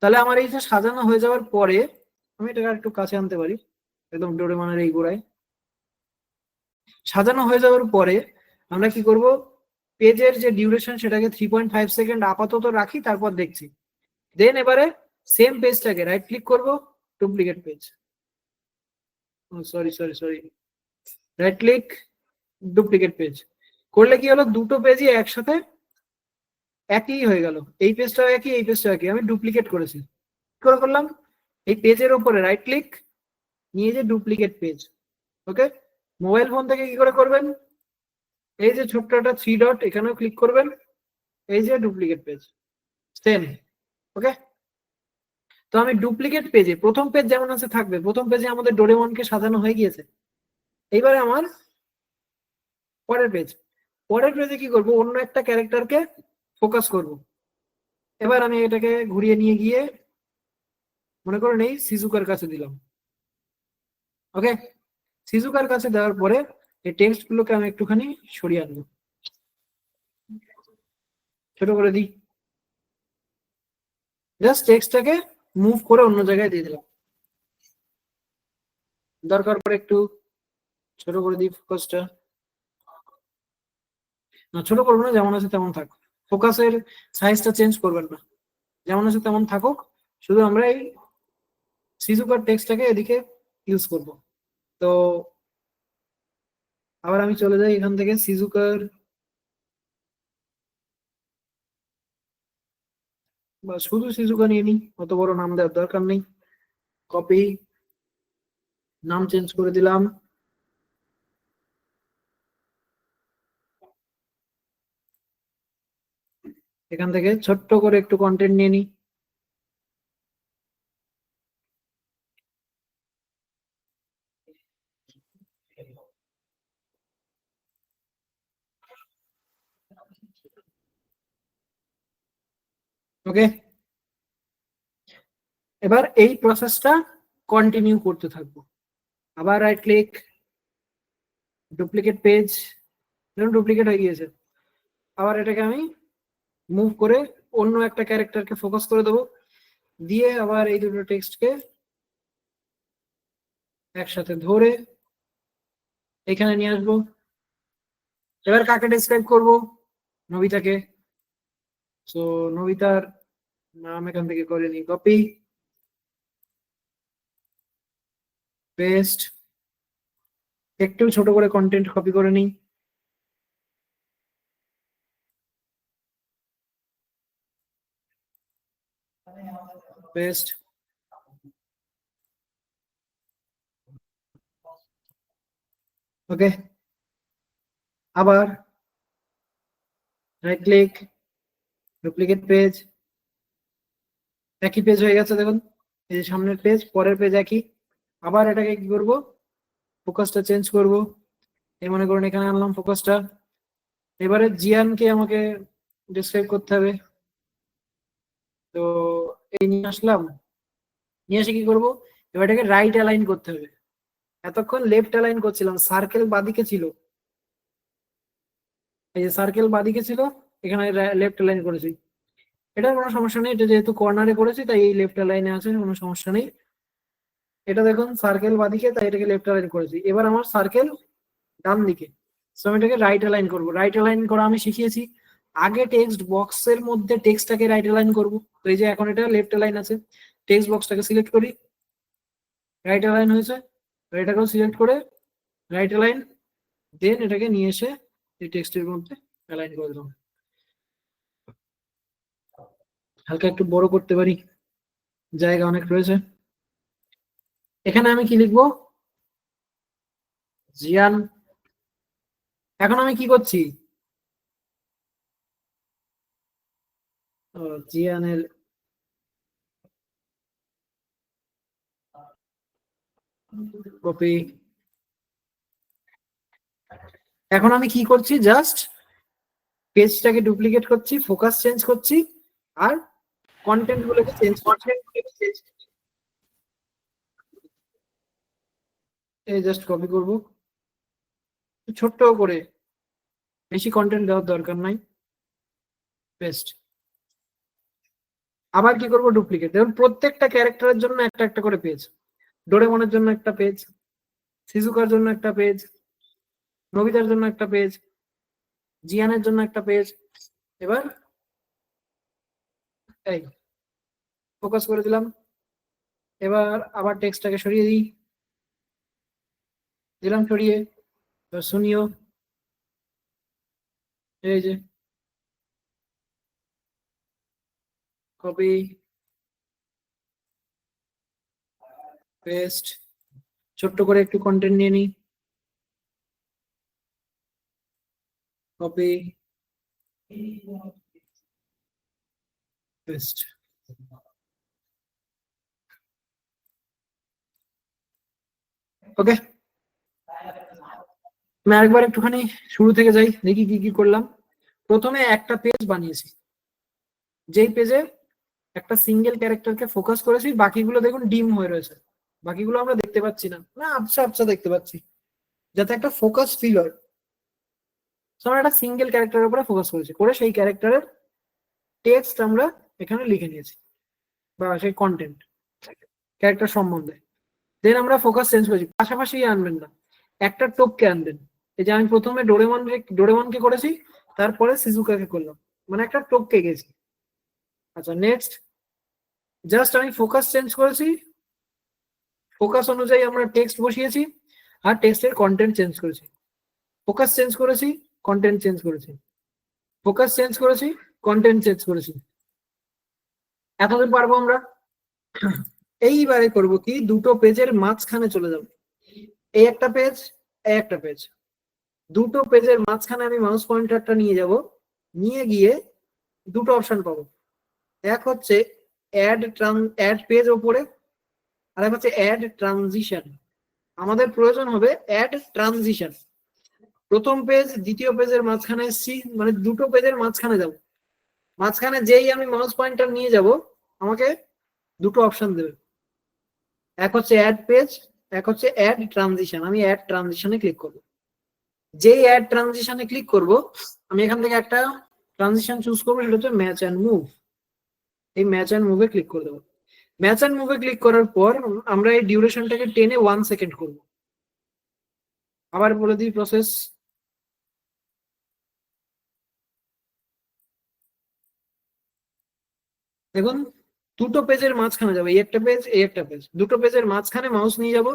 তাহলে আমার এইটা সাজানো হয়ে যাওয়ার পরে আমি এটাকে একটু কাছে আনতে পারি, একদম ডোরেমনের এই গোড়ায়। সাজানো হয়ে যাওয়ার পরে আমরা কি করব, পেজের যে ডিউরেশন সেটাকে 3.5 সেকেন্ড আপাতত রাখি, তারপর দেখছি। দেন এবারে সেম পেজটাকে রাইট ক্লিক করব, duplicate page, sorry sorry sorry, right click, duplicate page করলে কি হলো, দুটো পেজই একসাথে একই হয়ে গেল। এই পেজটাও একই, এই পেজটাও একই, আমি ডুপ্লিকেট করেছি। কি করে করলাম, এই পেজের উপরে রাইট ক্লিক নিয়ে যে ডুপ্লিকেট পেজ। ওকে, মোবাইল ফোন থেকে কি করে করবেন, এই যে ছোট্ট একটা 3 ডট, এখানেও ক্লিক করবেন, এই যে ডুপ্লিকেট পেজ, সেম। ওকে, তো আমি ডুপ্লিকেট পেজে প্রথম পেজ যেমন আছে থাকবে, প্রথম পেজে আমাদের ডোরেমনকে সাজানো হয়ে গিয়েছে। এইবারে আমার পরের পেজে কি করব, অন্য একটা ক্যারেক্টারকে ফোকাস করব। এবার আমি এটাকে ঘুরিয়ে নিয়ে গিয়ে মনে করেন এই সিজুকার কাছে দিলাম। ওকে, সিজুকার কাছে দেওয়ার পরে এই টেক্সট গুলোকে আমি একটুখানি সরিয়ে আনবো, ছোট করে দিই, জাস্ট টেক্সটটাকে মুভ করে অন্য জায়গায় দিয়ে দিলাম। দরকার পড়ে একটু ছোট করে দিই ফোকাসটা, না ছোট করবো না, যেমন আছে তেমন থাক। ফোকাসের সাইজটা চেঞ্জ করবেন না, যেমন আছে তেমন থাকুক। শুধু আমরা এই সিজুকার টেক্সটটাকে এদিকে ইউজ করব। তো আবার আমি চলে যাই এখান থেকে, সিজুকার বা শুধু সিজুকা নিয়ে নিই, অত বড় নাম দেওয়ার দরকার নেই। কপি, নাম চেঞ্জ করে দিলাম। এখান থেকে ছোট্ট করে একটু কন্টেন্ট নিয়ে নিই। ওকে, এবার এই প্রসেসটা কন্টিনিউ করতে থাকবো। আবার right click, duplicate page, duplicate হয়ে গিয়েছে। আবার এটাকে আমি মুভ করে অন্য একটা ক্যারেক্টারকে ফোকাস করে দেবো, দিয়ে আবার এই দুটো টেক্সটকে একসাথে ধরে এখানে নিয়ে আসবো। এবার কাকে ডেসক্রাইব করব, নবিতাকে। তো নবিতার নাম এখান থেকে করে নিই, কপি পেস্ট, একটু ছোট করে কন্টেন্ট কপি করে নিই। পেস্ট, ওকে। আবার রাইট ক্লিক, ডুপ্লিকেট পেজ, একই পেজ হয়ে গেছে দেখুন, এই যে সামনের পেজ, পরের পেজ একই। আবার এটাকে কি করব, ফোকাসটা চেঞ্জ করব, এই মনে করুন এখানে আনলাম ফোকাসটা। এবারে জিয়ানকে আমাকে ডিসক্রাইব করতে হবে, তো এই নিয়ে আসলাম, নিয়ে এসে কি করব, এবার এটাকে রাইট অ্যালাইন করতে হবে। এতক্ষণ লেফট অ্যালাইন করছিলাম, সার্কেল বাদিকে ছিল, এই যে সার্কেল বাদিকে ছিল, এখানে লেফট অ্যালাইন করেছি। এটার কোনো সমস্যা নেই, এটা যেহেতু কর্নারে করেছি তাই এই লেফট অ্যালাইনে আছে, কোনো সমস্যা নেই। এটা দেখুন সার্কেল বাদিকে, তাই এটাকে লেফট অ্যালাইন করেছি। এবার আমার সার্কেল ডান দিকে, সো আমি এটাকে রাইট অ্যালাইন করবো। রাইট অ্যালাইন করা আমি শিখিয়েছি, আগে টেক্সট বক্সের মধ্যে টেক্সটটাকে রাইট অ্যালাইন করবো। তো এই যে এখন এটা লেফট অ্যালাইন আছে, টেক্সট বক্সটাকে সিলেক্ট করি, রাইট অ্যালাইন হয়েছে, এটাকেও সিলেক্ট করে রাইট অ্যালাইন, দেন এটাকে নিয়ে এসে এই টেক্সটের মধ্যে অ্যালাইন করে দিলাম। হালকা একটু বড় করতে পারি, জায়গা অনেক রয়েছে। এখানে আমি কি লিখবো, জিয়ান। এখন আমি কি করছি, জিয়ানের কপি। এখন আমি কি করছি, জাস্ট পেজটাকে ডুপ্লিকেট করছি, ফোকাস চেঞ্জ করছি, আর কন্টেন্ট গুলোকে চেঞ্জ করছি। এই জাস্ট কপি করব ছোট্ট করে, বেশি কন্টেন্ট দেওয়ার দরকার নাই, পেস্ট। আবার কি করব, ডুপ্লিকেট। দেখুন প্রত্যেকটা ক্যারেক্টারের জন্য একটা একটা করে পেজ, ডোরেমনের জন্য একটা পেজ, শিজুকার জন্য একটা পেজ, নবিতার জন্য একটা পেজ, জিয়ানের জন্য একটা পেজ। এবার এই ফোকাস করে দিলাম। এবার আবার টেক্সটটাকে সরিয়ে দিই, দিলাম সরিয়ে। এবার শুনিও, এই যে কপি পেস্ট, ছোট্ট করে একটু কন্টেন্ট নিয়ে নিই, কপি পেস্ট। ওকে, আমি আরেকবার একটুখানি শুরু থেকে যাই, দেখি কি কি করলাম। প্রথমে একটা পেজ বানিয়েছি, যেই পেজে একটা সিঙ্গেল ক্যারেক্টারকে ফোকাস করেছি, বাকিগুলো দেখুন ডিম হয়ে রয়েছে, বাকিগুলো আমরা দেখতে পাচ্ছি না, না আবছা আবছা দেখতে পাচ্ছি, যাতে একটা ফোকাস ফিল হয়। আমরা একটা সিঙ্গেল ক্যারেক্টারের উপরে ফোকাস করেছি, করে সেই ক্যারেক্টারের টেক্সট আমরা এখানে লিখে নিয়েছি, বা সেই কন্টেন্ট ক্যারেক্টার সম্বন্ধে। দেন আমরা ফোকাস চেঞ্জ করেছি, পাশাপাশি আনবেন না, একটা টোপকে আনবেন। এই যে আমি প্রথমে ডোরেমনকে করেছি, তারপরে সিজুকাকে করলাম, মানে একটা টোপকে গেছি। আচ্ছা নেক্সট, জাস্ট আমি ফোকাস চেঞ্জ করেছি, ফোকাস অনুযায়ী আমরা টেক্সট বসিয়েছি, আর টেক্সটের কন্টেন্ট চেঞ্জ করেছি। ফোকাস চেঞ্জ করেছি, কন্টেন্ট চেঞ্জ করেছি, ফোকাস চেঞ্জ করেছি, কন্টেন্ট চেঞ্জ করেছি। এতদিন পারবো আমরা। এইবারে করব কি, দুটো পেজের মাঝখানে চলে যাব, এই একটা পেজ, এই একটা পেজ, দুটো পেজের মাঝখানে আমি মাউস পয়েন্টারটা নিয়ে যাব, নিয়ে গিয়ে দুটো অপশন পাবো। এক হচ্ছে অ্যাড পেজ ওপরে, আর এক হচ্ছে অ্যাড ট্রানজিশন। আমাদের প্রয়োজন হবে অ্যাড ট্রানজিশন। প্রথম পেজ দ্বিতীয় পেজের মাঝখানে এসছি, মানে দুটো পেজের মাঝখানে যাব, মাঝখানে যেই আমি মাউস পয়েন্টার নিয়ে যাব, আমাকে দুটো অপশন দেবে, এক হচ্ছে অ্যাড পেজ, এক হচ্ছে অ্যাড ট্রানজিশন। আমি অ্যাড ট্রানজিশনে ক্লিক করব। যেই অ্যাড ট্রানজিশনে ক্লিক করব, আমি এখান থেকে একটা ট্রানজিশন চুজ করবো, সেটা হচ্ছে ম্যাচ অ্যান্ড মুভ। এই ম্যাচ অ্যান্ড মুভে ক্লিক করে দেবো। ম্যাচ অ্যান্ড মুভে ক্লিক করার পর আমরা এই ডিউরেশনটাকে টেনে 1 সেকেন্ড করব। আবার বলে দিই প্রসেস, দেখুন দুটো পেজের মাঝখানে যাবে, এই একটা পেজ, এই একটা পেজ, দুটো পেজের মাঝখানে মাউস নিয়ে যাব,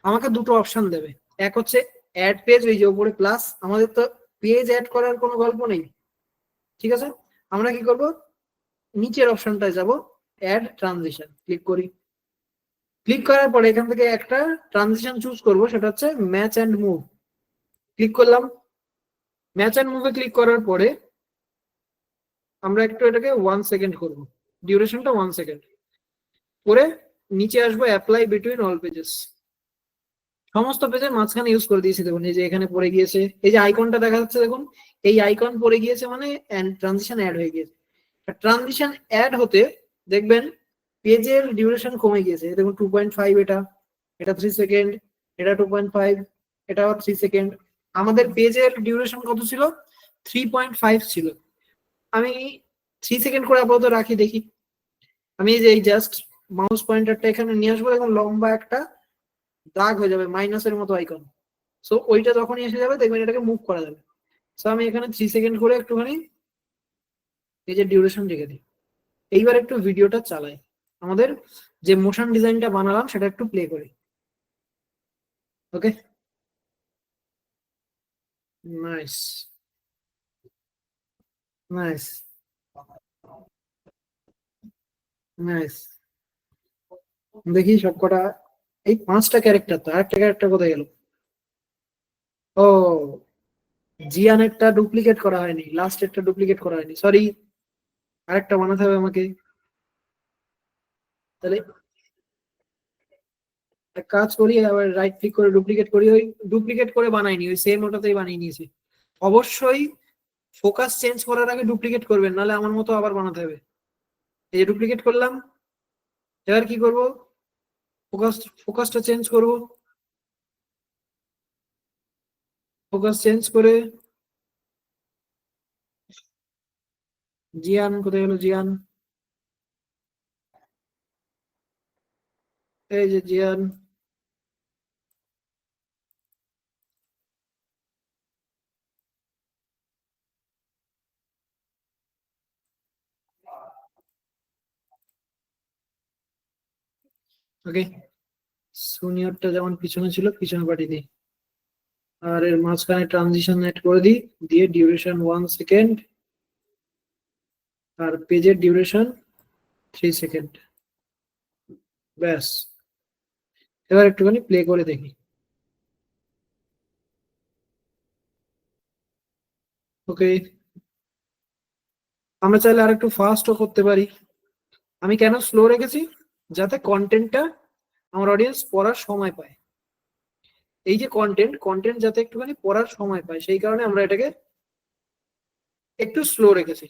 আমাকে দুটো অপশন দেবে। এক হচ্ছে অ্যাড পেজ, ওই যে উপরে প্লাস, আমাদের তো পেজ অ্যাড করার কোনো গল্প নেই, ঠিক আছে। আমরা কি করব, নিচের অপশনটায় যাব, অ্যাড ট্রানজিশন ক্লিক করি। ক্লিক করার পরে এখান থেকে একটা ট্রানজিশন চুজ করব, সেটা হচ্ছে ম্যাচ অ্যান্ড মুভ। ক্লিক করলাম। ম্যাচ অ্যান্ড মুভে ক্লিক করার পরে আমরা একটু এটাকে 1 সেকেন্ড করব, ডিউরেশনটা 1 সেকেন্ড করে নিচে আসবো অ্যাপ্লাই বিটুইন অল পেজেস। সমস্ত পেজের মাঝখানে ইউজ করে দিয়েছি। দেখুন এই যে এখানে পড়ে গিয়েছে, এই যে আইকনটা দেখা যাচ্ছে দেখুন, এই আইকন পড়ে গিয়েছে মানে ট্রানজিশন অ্যাড হয়ে গিয়েছে। ট্রানজিশন অ্যাড হতে দেখবেন পেজের ডিউরেশন কমে গিয়েছে। দেখুন 2.5, এটা এটা 3 সেকেন্ড, এটা 2.5, এটা 3 সেকেন্ড। আমাদের পেজের ডিউরেশন কত ছিল? 3.5 ছিল। আমি 3 সেকেন্ড করে আপাতত রাখি, দেখি। আমি এই যে এই জাস্ট মাউস পয়েন্টারটা এখানে নিয়ে আসবো, এবং লম্বা একটা দাগ হয়ে যাবে মাইনাসের মতো আইকন। সো ওইটা যখনই এসে যাবে দেখবেন এটাকে মুভ করা যাবে। সো আমি এখানে 3 সেকেন্ড করে একটুখানি এই যে ডিউরেশন রেখে দিই। এইবার একটু ভিডিওটা চালাই, আমাদের যে মোশন ডিজাইনটা বানালাম সেটা একটু প্লে করি। ওকে, নাইস নাইস নাইস। দেখি সবকটা, এই 5টা ক্যারেক্টার, তো আরেকটা ক্যারেক্টার কোথায় গেল? ও, জিয়ানেরটা ডুপ্লিকেট করা হয়নি, লাস্টেরটা ডুপ্লিকেট করা হয়নি, সরি। আরেকটা বানাতে হবে আমাকে। তাহলে এক কাজ করি, আবার রাইট ক্লিক করে ডুপ্লিকেট করি। ওই ডুপ্লিকেট করে বানাইনি, ওই সেম ওটাতেই বানিয়ে নিয়েছি। অবশ্যই ফোকাস চেঞ্জ করার আগে ডুপ্লিকেট করবেন, নাহলে আমার মতো আবার বানাতে হবে। এই যে ডুপ্লিকেট করলাম, এবার কি করব? ফোকাস, ফোকাসটা চেঞ্জ করব। ফোকাস চেঞ্জ করে জিয়ান কোথায় গেল? জিয়ান, এই যে জিয়ান। ওকে, সুনিয়রটা যেমন পিছনে ছিল পিছনে পাঠিয়ে দিই, আর এর মাঝখানে ট্রানজিশন এড করে দিই, দিয়ে ডিউরেশন 1 সেকেন্ড, আর পেজের ডিউরেশন 3 সেকেন্ড। ব্যাস, এবার একটুখানি প্লে করে দেখি। ওকে, আমরা চাইলে আর একটু ফাস্টও করতে পারি। আমি কেন স্লো রেখেছি? যাতে কন্টেন্টটা আমার অডিয়েন্স পড়ার সময় পায়। এই যে কন্টেন্ট, কন্টেন্ট যাতে একটুখানি পড়ার সময় পায়, সেই কারণে আমরা এটাকে একটু স্লো রেখেছি।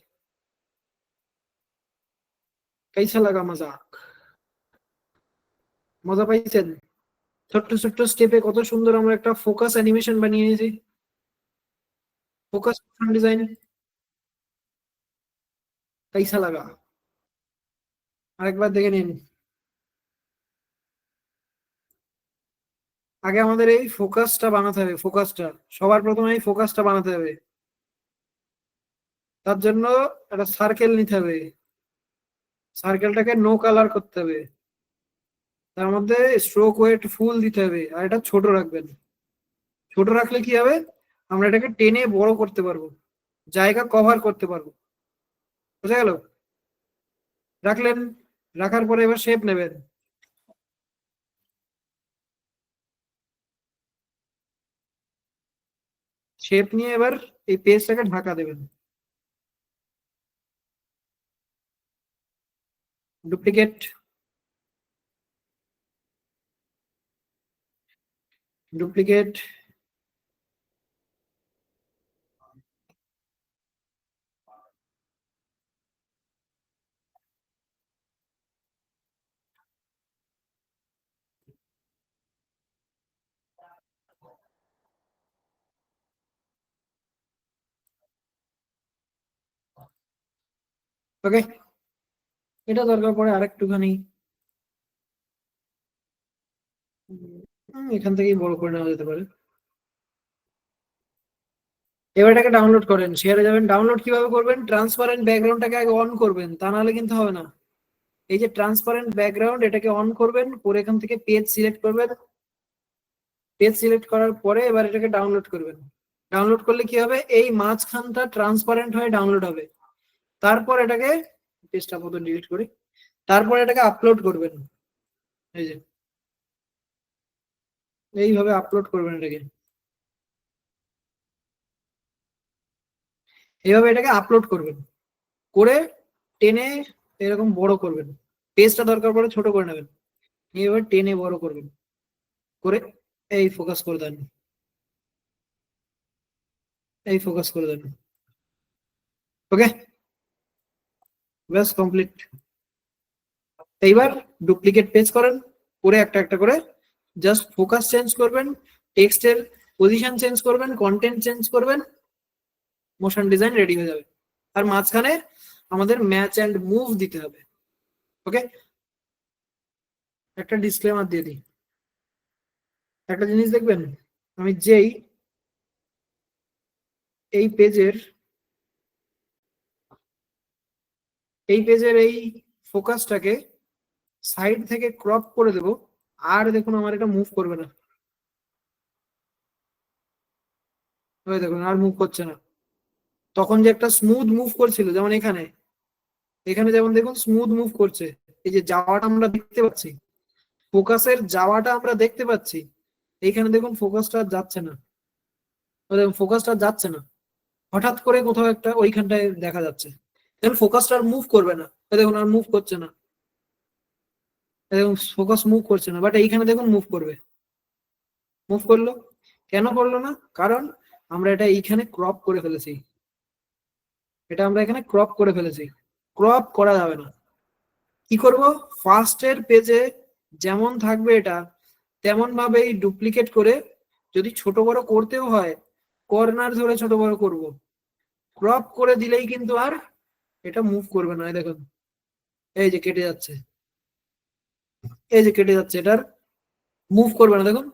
কাইসা লাগা মজাক? মজা পাইছেন? ছোট্ট ছোট্ট স্টেপে কত সুন্দর আমরা একটা ফোকাস অ্যানিমেশন বানিয়ে নিয়েছি, ফোকাস ডিজাইন। কাইসা লাগা? আরেকবার দেখে নিন। আগে আমাদের এই ফোকাসটা বানাতে হবে, ফোকাসটা সবার প্রথমে এই ফোকাসটা বানাতে হবে। তার জন্য একটা সার্কেল নিতে হবে, সার্কেলটাকে নো কালার করতে হবে, তার মধ্যে স্ট্রোক ওয়েট ফুল দিতে হবে, আর এটা ছোট রাখবেন। ছোট রাখলে কি হবে? আমরা এটাকে টেনে বড় করতে পারবো, জায়গা কভার করতে পারবো। বুঝা গেল? রাখলেন, রাখার পরে এবার শেপ নেবেন। শেপ নিয়ে এবার এই পেজটাকে ঢাকা দেবেন। Duplicate, duplicate. ওকে, এটা দরকার পড়ে আরেকটুখানি এখান থেকেই বড় করে নেওয়া যেতে পারে। এবার এটাকে ডাউনলোড করেন, শেয়ারে যাবেন। ডাউনলোড কিভাবে করবেন? ট্রান্সপারেন্ট ব্যাকগ্রাউন্ডটাকে আগে অন করবেন, তা নাহলে কিন্তু হবে না। এই যে ট্রান্সপারেন্ট ব্যাকগ্রাউন্ড, এটাকে অন করবেন, করে এখান থেকে পেজ সিলেক্ট করবেন। পেজ সিলেক্ট করার পরে এবার এটাকে ডাউনলোড করবেন। ডাউনলোড করলে কি হবে? এই মাঝখানটা ট্রান্সপারেন্ট হয়ে ডাউনলোড হবে। তারপর এটাকে, পেজটা আপাতত ডিলিট করি। তারপরে এটাকে আপলোড করবেন, এই যে এইভাবে আপলোড করবেন এটাকে, এইভাবে এটাকে আপলোড করবেন করে টেনে এরকম বড় করবেন, পেজটা দরকার পড়ে ছোট করে নেবেন, এবার টেনে বড় করবেন করে এই ফোকাস করে দেন, এই ফোকাস করে দেন। ওকে, ব্যাস কমপ্লিট। এইবার ডুপ্লিকেট পেজ করেন, করে একটা একটা করে জাস্ট ফোকাস চেঞ্জ করবেন, টেক্সটের পজিশন চেঞ্জ করবেন, কন্টেন্ট চেঞ্জ করবেন, মোশন ডিজাইন রেডি হয়ে যাবে। আর মাঝখানে আমাদের ম্যাচ এন্ড মুভ দিতে হবে। ওকে, একটা ডিসক্লেমার দিয়ে দিই, একটা জিনিস দেখবেন, আমি যেই এই পেজের এই ফোকাসটাকে সাইড থেকে ক্রপ করে দেব, আর দেখুন আমার এটা মুভ করবে না, ওই দেখুন আর মুভ করছে না। তখন যে একটা স্মুথ মুভ করছিল, যেমন এখানে এখানে যেমন দেখুন স্মুথ মুভ করছে, এই যে যাওয়াটা আমরা দেখতে পাচ্ছি, ফোকাসের যাওয়াটা আমরা দেখতে পাচ্ছি, এইখানে দেখুন ফোকাসটা যাচ্ছে না, দেখুন ফোকাসটা যাচ্ছে না, হঠাৎ করে কোথাও একটা ওইখানটায় দেখা যাচ্ছে, দেখুন ফোকাসটা আর মুভ করবে না, দেখুন আর মুভ করছে না, দেখুন ফোকাস মুভ করছে না, বাট এইখানে দেখুন মুভ করবে, মুভ করলো, কেন করলো না? কারণ আমরা এটা এইখানে ক্রপ করে ফেলেছি, এটা আমরা এখানে ক্রপ করে ফেলেছি, ক্রপ করা যাবে না। কি করব, ফার্স্টের পেজে যেমন থাকবে এটা তেমন ভাবেই ডুপ্লিকেট করে, যদি ছোট বড় করতেও হয় কর্নার ধরে ছোট বড় করব, ক্রপ করে দিলেই কিন্তু আর এটা মুভ করবে না। দেখুন এই যে কেটে যাচ্ছে, এই যে কেটে যাচ্ছে, এটার মুভ করবে না, দেখুন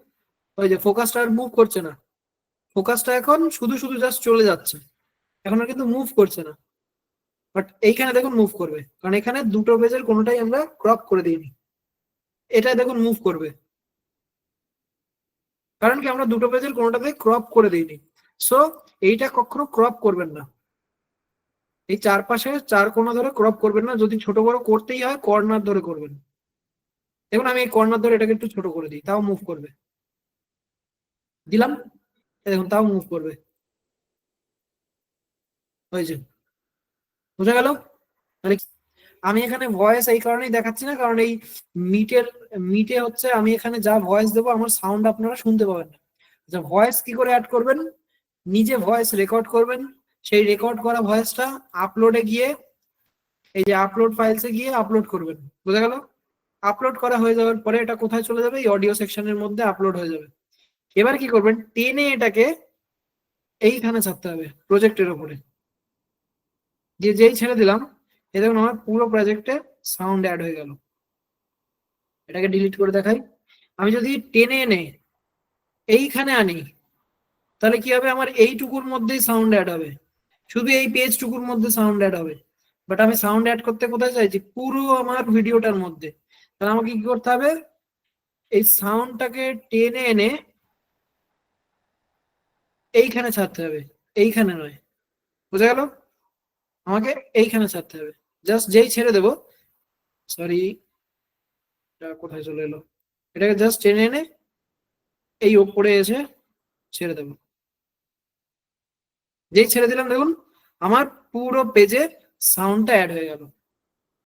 ওই যে ফোকাসটা আর মুভ করছে না, ফোকাসটা এখন শুধু শুধু জাস্ট চলে যাচ্ছে, এখন আর কিন্তু মুভ করছে না। বাট এইখানে দেখুন মুভ করবে, কারণ এখানে দুটো পেজের কোনোটাই আমরা ক্রপ করে দিইনি, এটা দেখুন মুভ করবে, কারণ কি আমরা দুটো পেজের কোনোটাতে ক্রপ করে দিইনি। সো এইটা কখনো ক্রপ করবেন না, এই চারপাশে চার কোণা ধরে ক্রপ করবেন না, যদি ছোট বড় করতেই হয় কর্নার ধরে করবেন। দেখুন আমি এই কর্নার ধরে এটাকে একটু ছোট করে দিই, তাও মুভ করবে, দিলাম, দেখুন তাও মুভ করবে, হয়েছে, বোঝা গেল? মানে আমি এখানে ভয়েস এই কারণেই দেখাচ্ছি না, কারণ এই মিটের মিটে হচ্ছে আমি এখানে যা ভয়েস দেবো আমার সাউন্ড আপনারা শুনতে পাবেন না। আচ্ছা, ভয়েস কি করে অ্যাড করবেন? নিজে ভয়েস রেকর্ড করবেন, সেই রেকর্ড করা ভয়েসটা আপলোডে গিয়ে এই যে আপলোড ফাইলসে গিয়ে আপলোড করবেন, বোঝা গেল? আপলোড করা হয়ে যাওয়ার পরে এটা কোথায় চলে যাবে? এই অডিও সেকশনের মধ্যে আপলোড হয়ে যাবে। এবার কি করবেন, টেনে এটাকে এইখানে ছাড়তে হবে প্রজেক্টের উপরে, দিয়ে যেই ছেড়ে দিলাম এই দেখুন আমার পুরো প্রজেক্টে সাউন্ড অ্যাড হয়ে গেল। এটাকে ডিলিট করে দেখাই, আমি যদি টেনে এনে এইখানে আনি তাহলে কি হবে, আমার এইটুকুর মধ্যেই সাউন্ড অ্যাড হবে, শুধু এই পেজটুকুর মধ্যে সাউন্ড অ্যাড হবে। বাট আমি সাউন্ড অ্যাড করতে কোথায় চাইছি? পুরো আমার ভিডিওটার মধ্যে। তাহলে আমাকে কি করতে হবে, এই সাউন্ডটাকে টেনে এনে এইখানে ছাড়তে হবে, এইখানে নয়, বুঝা গেল? আমাকে এইখানে ছাড়তে হবে, জাস্ট যেই ছেড়ে দেবো, সরি কোথায় চলে এলো, এটাকে জাস্ট টেনে এনে এই ওপরে এসে ছেড়ে দেবো, যেই ছেড়ে দিলাম দেখুন আমার পুরো পেজে সাউন্ডটা অ্যাড হয়ে গেল।